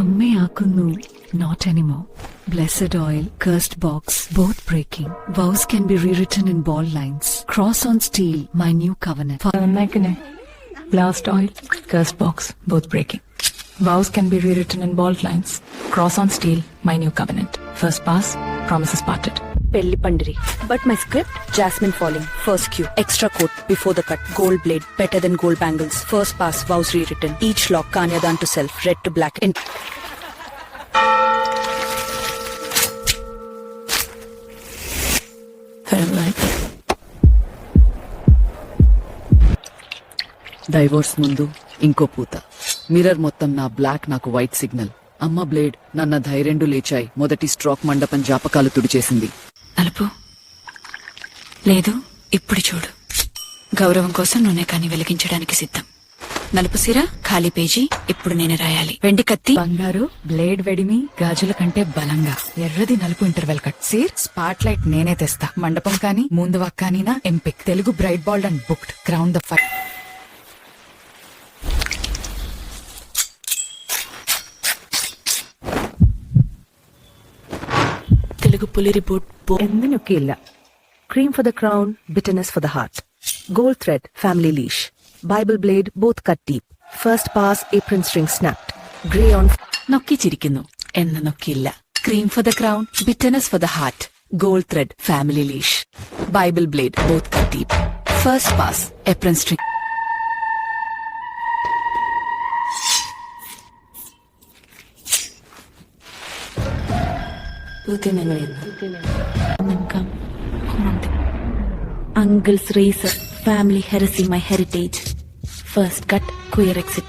అమ్మే ఆకును not anymore. Blessed oil, cursed box, both breaking. Vows can be rewritten in bold lines. Cross on steel, my new covenant. Blast oil, cursed box, both breaking. Vows can be rewritten in bold lines. Cross on steel, my new covenant. First pass, promises parted. Pelli Pandiri. But my script, Jasmine falling. First cue, extra coat before the cut. Gold blade, better than gold bangles. First pass, vows rewritten. Each lock, Kanyadan to self, red to black. Divorce ముందు ఇంకో పూత. Mirror మొత్తం నా black, నాకు white signal. అమ్మ blade నన్న ధైర్యండు లేచాయి. మొదటి stroke మండపం జాపకాలు తుడిచేసింది. నలుపు లేదు, ఇప్పుడు చూడు. గౌరవం కోసం నూనె కాని వెలిగించడానికి సిద్ధం. నలుపు సిర, ఖాళీ పేజీ, ఇప్పుడు నేను రాయాలి. వెండి కత్తి, బంగారు బ్లేడ్, వెడిమి గాజుల కంటే బలంగా. ఎర్రది నలుపు ఇంటర్వెల్ కట్. సీర్ స్పాట్ లైట్ నేనే తెస్తా. మండపం కానీ ముందు వక్కానీనా ఎంపిక్. Telugu bright bald and booked. Crown the fire. Telugu పులి report. Enminukilla. Cream for the crown, bitterness for the heart. Gold thread, family leash. Bible blade, both cut deep. First pass, apron string snapped. Grey on. నొక్కి చిరికిందు ఎన్న నొక్కిల్ల. Cream for the crown, bitterness for the heart. Gold thread, family leash. Bible blade, both cut deep. First pass, apron string. Uncle's razor, family heresy, my heritage. First cut, queer exit.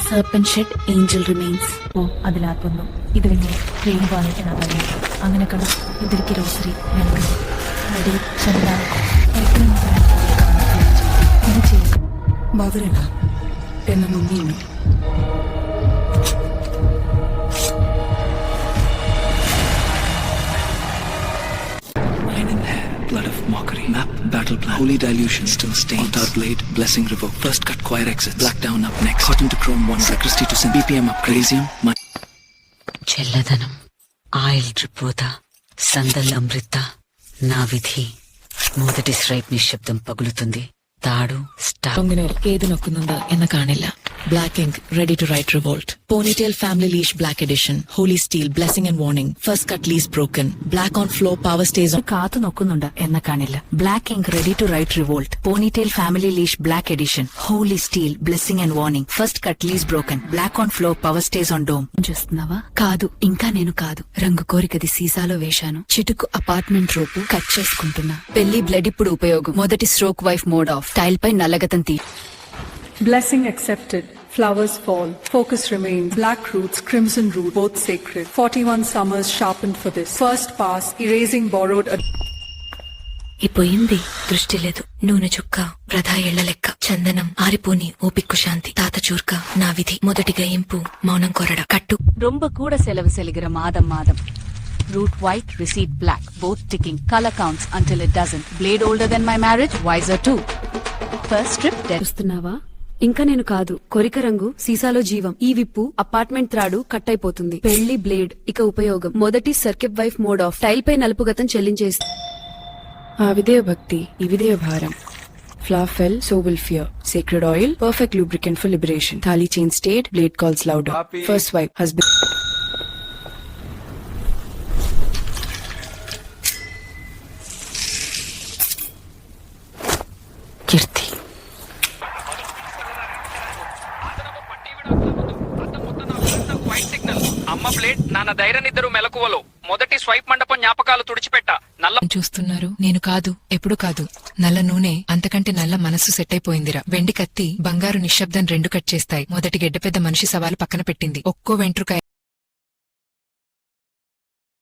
Serpent shed, angel remains. അതിലാക്കുന്നു ഇത് പിന്നെ train പോകാനായിട്ട് ഞാൻ പറയുന്നത്. അങ്ങനെ കണ്ടു ഇതിലേക്ക് rosary മധുരന എന്ന മുന്നിന്നു. Blood of mockery, map, battle plan, holy dilution, still stains, altar blade, blessing revoked, first cut, choir exit, black down up next, hot into chrome 1, sacristy to sin, BPM up, Crasium, చెల్లదనం, oil డ్రిపోత, sandal అమృత, నా విధి. మొదటి stripe నిశ్శబ్దం పగులుతుంది. తాడు stop. ఏది నొక్కునుందా ఎన్న కాణిల్ల. Black ink, ready to write revolt. Ponytail family leash, black edition. Holy steel, blessing and warning. First cut lease broken. Black on flow, power stage. కాతు నొక్కునుండా ఎన్న కాణిల్ల. Black ink, ready to write revolt. Ponytail family leash, black edition. Holy steel, blessing and warning. First cut lease broken. Black on flow, power stage on dome. చూస్తున్నావా? కాదు, ఇంకా నేను కాదు. రంగు కోరికది సీసాలో వేశాను. చిటుకు అపార్ట్మెంట్ రూపు కట్ చేసుకుంటున్నా. పెళ్లి బ్లడ్ ఇప్పుడు ఉపయోగం. మొదటి stroke wife mode off. Tile పై నల్లగతం తీ. Blessing accepted. Flowers fall. Focus remains. Black roots, crimson root, both sacred. 41 summers sharpened for this. First pass, erasing borrowed. ఇపోయింది, దృష్టి లేదు. నూనె చుక్క, వృధా ఎళ్ల లెక్క. చందనం ఆరిపోని, ఓపిక్కు శాంతి. తాత చూర్క, నా విధి. మొదటిగా ఇంపు, మౌనం కొరడ. కట్టు ரொம்ப கூட செலவு செல்கிற மாதம் மாதம். Root white, receipt black, both ticking. Color counts until it doesn't. Blade older than my marriage, wiser too. First strip dead. చూస్తున్నావా? ఇంకా నేను కాదు. కొరిక రంగు, సీసాలో జీవం. ఈ విప్పు, అపార్ట్మెంట్ త్రాడు కట్ అయిపోతుంది. పెళ్లి బ్లేడ్ ఇక ఉపయోగం. మొదటి సర్కిప్ వైఫ్ మోడ్ ఆఫ్. టైల్ పై నలుపు గతం చెల్లించేసి. ఆ విదేయ భక్తి, ఈ విదేయ భారం. Flower fell, so will fear. Sacred oil, perfect lubricant for liberation. Thali chain stayed, blade calls louder. First wife, husband. కీర్తి. అమ్మ బ్లేడ్, నాన్న ధైర్యనిద్దరు మెలకువలు. మొదటి స్వైప్ మండపం జ్ఞాపకాలు తుడిచిపెట్ట. నల్ల చూస్తున్నారు, నేను కాదు, ఎప్పుడు కాదు. నల్ల నూనె, అంతకంటే నల్ల మనసు సెట్ అయిపోయిందిరా. వెండి కత్తి, బంగారు నిశ్శబ్దం రెండు కట్ చేస్తాయి. మొదటి గెడ్డ పెద్ద మనిషి సవాలు పక్కన పెట్టింది. ఒక్కో వెంట్రుక